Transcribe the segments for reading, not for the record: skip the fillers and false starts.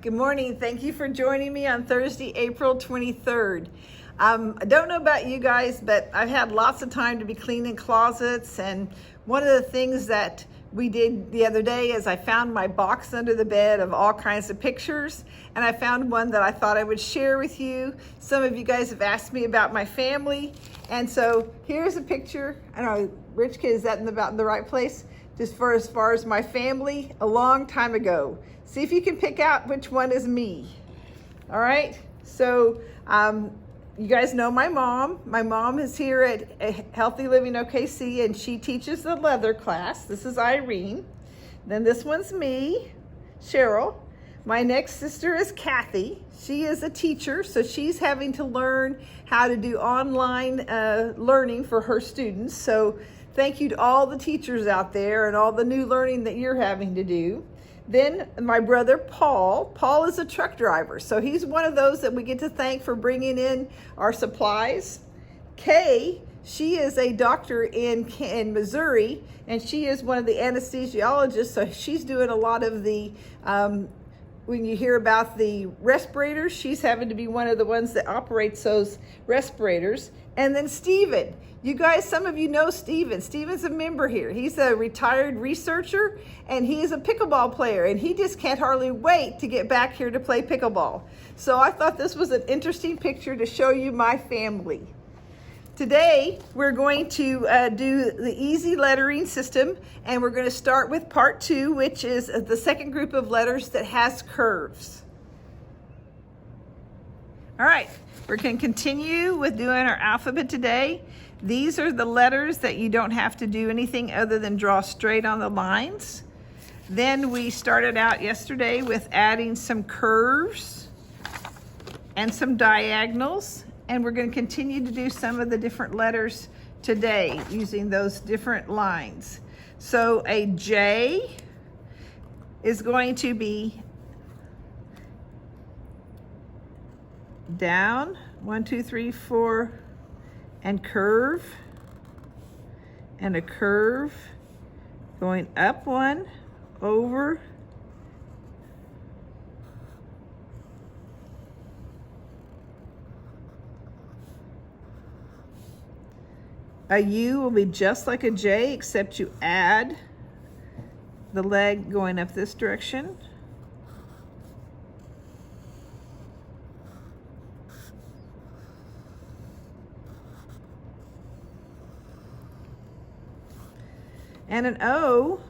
Good morning. Thank you for joining me on Thursday, April 23rd. I don't know about you guys, but I've had lots of time to be cleaning closets, and one of the things that we did the other day is I found my box under the bed of all kinds of pictures, and I found one that I thought I would share with you. Some of you guys have asked me about my family, and so here's a picture. I don't know, Rich Kid, is that about in the right place? Just for as far as my family a long time ago. See if you can pick out which one is me. All right, so you guys know my mom. My mom is here at Healthy Living OKC, and she teaches the leather class. This is Irene. Then this one's me, Cheryl. My next sister is Kathy. She is a teacher, so she's having to learn how to do online learning for her students. So thank you to all the teachers out there and all the new learning that you're having to do. Then my brother, Paul. Paul is a truck driver, so he's one of those that we get to thank for bringing in our supplies. Kay, she is a doctor in Missouri, and she is one of the anesthesiologists, so she's doing a lot of the, when you hear about the respirators, she's having to be one of the ones that operates those respirators. And then Stephen. You guys, some of you know Stephen. Stephen's a member here. He's a retired researcher, and he is a pickleball player, and he just can't hardly wait to get back here to play pickleball. So I thought this was an interesting picture to show you my family. Today, we're going to do the easy lettering system, and we're going to start with part 2, which is the second group of letters that has curves. All right, we're going to continue with doing our alphabet today. These are the letters that you don't have to do anything other than draw straight on the lines. Then we started out yesterday with adding some curves and some diagonals, and we're going to continue to do some of the different letters today using those different lines. So a J is going to be down, 1, 2, 3, 4, and curve, and a curve, going up 1, over, a U will be just like a J, except you add the leg going up this direction. And an O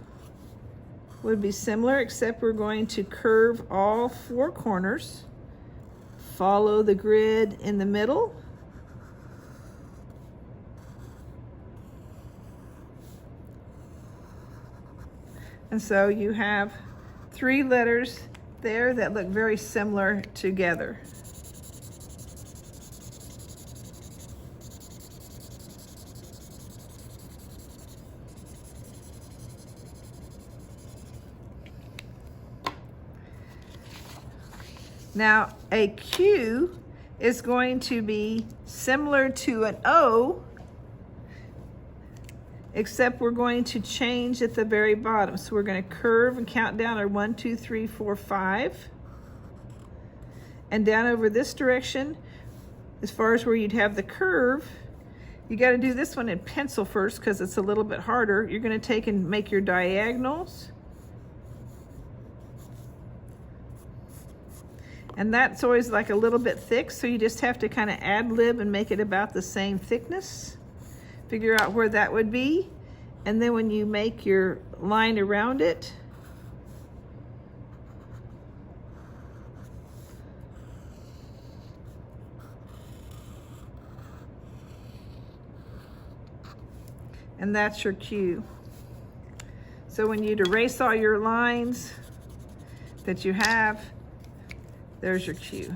would be similar, except we're going to curve all 4 corners, follow the grid in the middle, and so you have 3 letters there that look very similar together. Now, a Q is going to be similar to an O, except we're going to change at the very bottom. So we're going to curve and count down our 1, 2, 3, 4, 5. And down over this direction, as far as where you'd have the curve, you got to do this one in pencil first because it's a little bit harder. You're going to take and make your diagonals. And that's always like a little bit thick, so you just have to kind of ad-lib and make it about the same thickness. Figure out where that would be, and then when you make your line around it, and that's your Q. So when you'd erase all your lines that you have, there's your Q.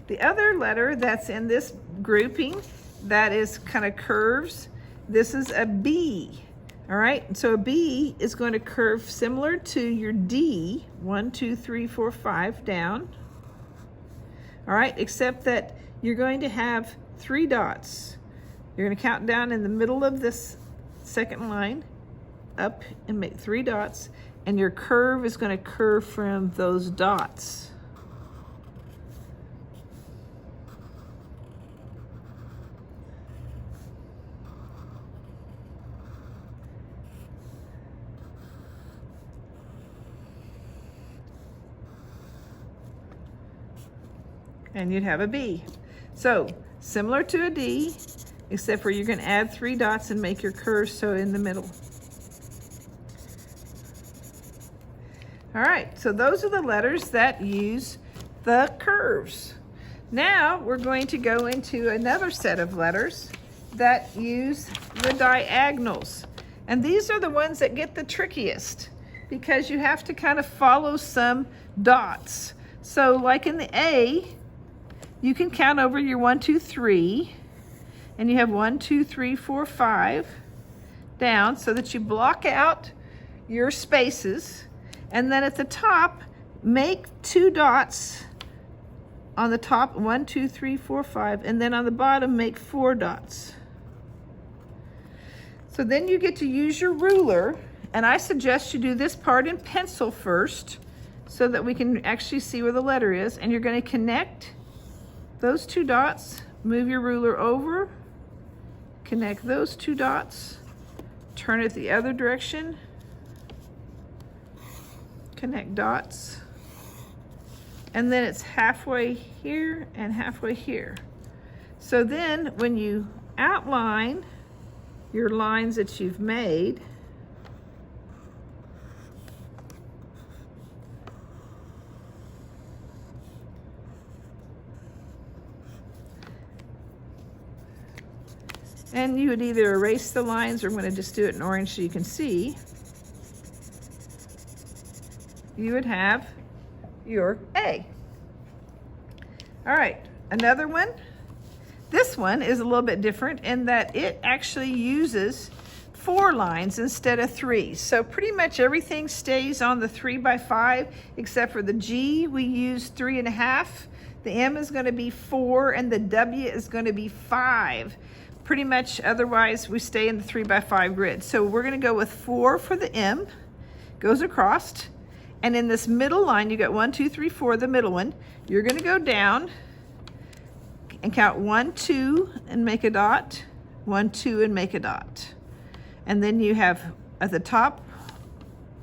The other letter that's in this grouping that is kind of curves, this is a B. All right, so a B is going to curve similar to your D, 1, 2, 3, 4, 5 down. All right, except that you're going to have 3 dots. You're going to count down in the middle of this second line, up and make 3 dots, and your curve is going to curve from those dots. And you'd have a B. So similar to a D, except for you're going to add 3 dots and make your curve so in the middle. All right, so those are the letters that use the curves. Now we're going to go into another set of letters that use the diagonals. And these are the ones that get the trickiest because you have to kind of follow some dots. So like in the A, you can count over your 1, 2, 3, and you have 1, 2, 3, 4, 5 down so that you block out your spaces. And then at the top, make 2 dots on the top, 1, 2, 3, 4, 5, and then on the bottom, make 4 dots. So then you get to use your ruler, and I suggest you do this part in pencil first so that we can actually see where the letter is, and you're going to connect those 2 dots, move your ruler over, connect those 2 dots, turn it the other direction, connect dots, and then it's halfway here and halfway here. So then when you outline your lines that you've made, and you would either erase the lines, or I'm going to just do it in orange so you can see, you would have your A. All right, another one. This one is a little bit different in that it actually uses 4 lines instead of 3. So pretty much everything stays on the 3 by 5 except for the G, we use 3.5. The M is going to be 4 and the W is going to be 5. Pretty much otherwise we stay in the 3 by 5 grid. So we're going to go with 4 for the M, goes across, and in this middle line you got 1, 2, 3, 4, the middle one. You're going to go down and count 1, 2 and make a dot, 1, 2 and make a dot. And then you have at the top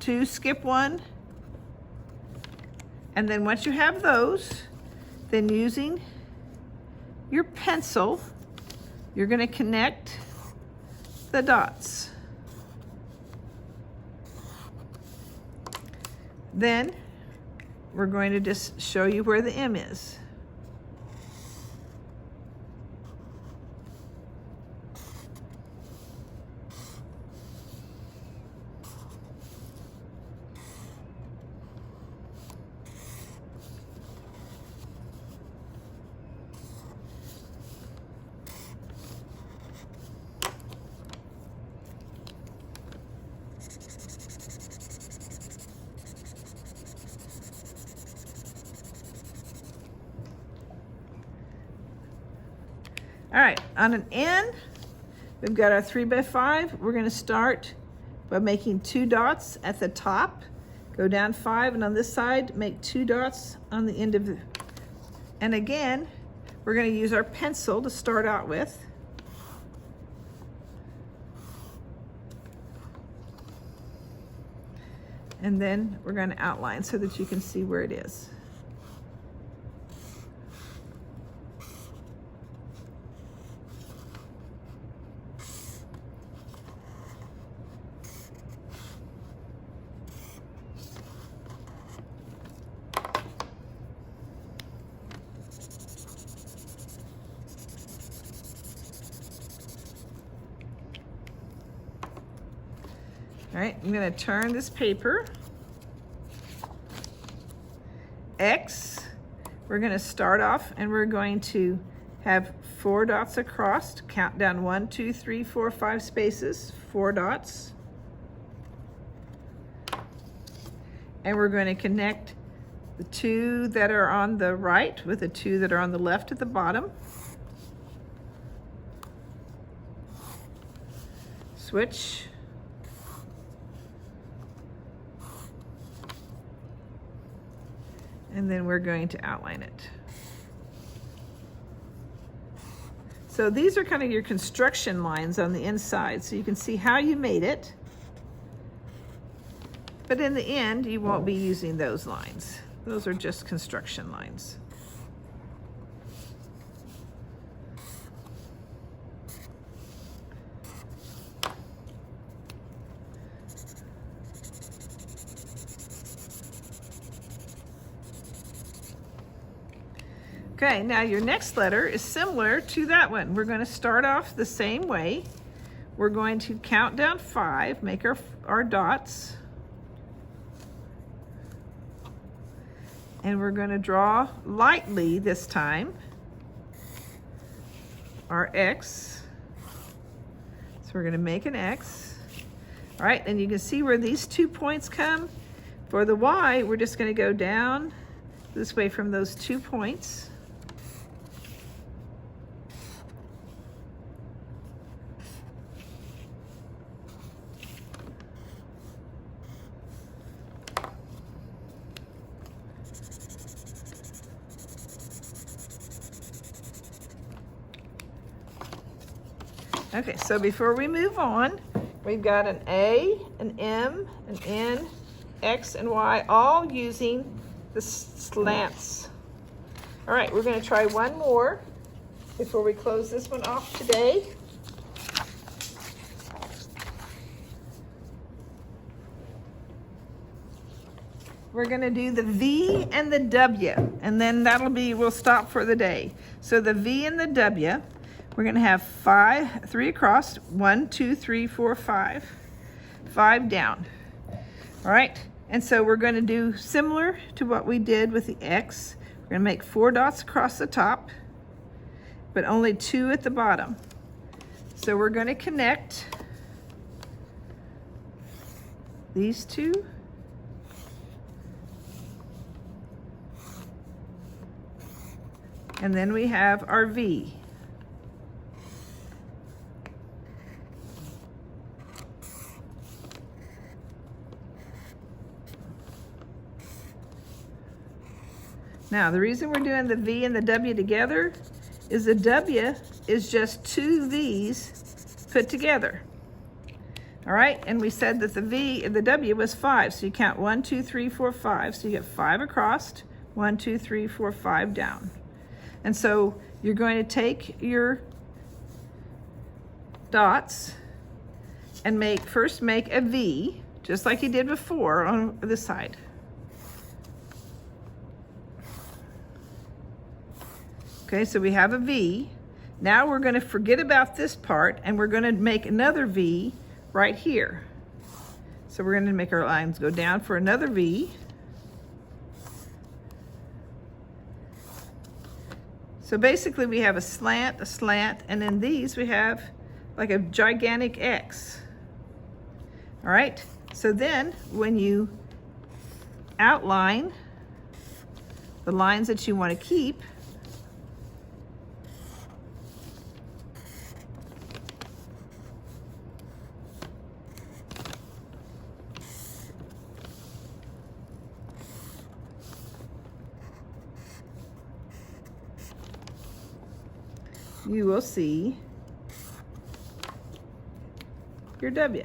2, skip 1, and then once you have those, then using your pencil, you're going to connect the dots. Then we're going to just show you where the M is. All right, on an N, we've got our 3 by 5. We're going to start by making 2 dots at the top, go down 5, and on this side, make 2 dots on the end of the, and again, we're going to use our pencil to start out with. And then we're going to outline so that you can see where it is. All right, I'm going to turn this paper. X, we're going to start off and we're going to have 4 dots across, count down 1, 2, 3, 4, 5 spaces, 4 dots. And we're going to connect the 2 that are on the right with the 2 that are on the left at the bottom. Switch. And then we're going to outline it. So these are kind of your construction lines on the inside, so you can see how you made it. But in the end, you won't be using those lines. Those are just construction lines. Okay, now your next letter is similar to that one. We're going to start off the same way. We're going to count down 5, make our dots. And we're going to draw lightly this time our X. So we're going to make an X. All right, and you can see where these 2 points come. For the Y, we're just going to go down this way from those 2 points. Okay, so before we move on, we've got an A, an M, an N, X, and Y, all using the slants. All right, we're going to try one more before we close this one off today. We're going to do the V and the W, and then we'll stop for the day. So the V and the W, we're going to have 3 across, 1, 2, 3, 4, 5, 5 down. All right, and so we're going to do similar to what we did with the X. We're going to make 4 dots across the top, but only 2 at the bottom. So we're going to connect these 2. And then we have our V. Now, the reason we're doing the V and the W together is the W is just 2 V's put together. All right, and we said that the V and the W was 5, so you count 1, 2, 3, 4, 5. So you get 5 across, 1, 2, 3, 4, 5 down. And so you're going to take your dots and first make a V, just like you did before on this side. Okay, so we have a V. Now we're going to forget about this part and we're going to make another V right here. So we're going to make our lines go down for another V. So basically we have a slant, and in these we have like a gigantic X. All right, so then when you outline the lines that you want to keep, you will see your W.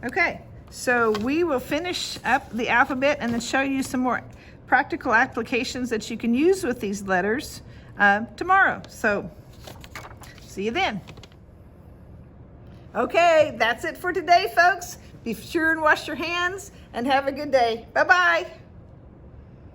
Okay, so we will finish up the alphabet and then show you some more practical applications that you can use with these letters tomorrow. So see you then. Okay, that's it for today, folks. Be sure and wash your hands and have a good day. Bye-bye.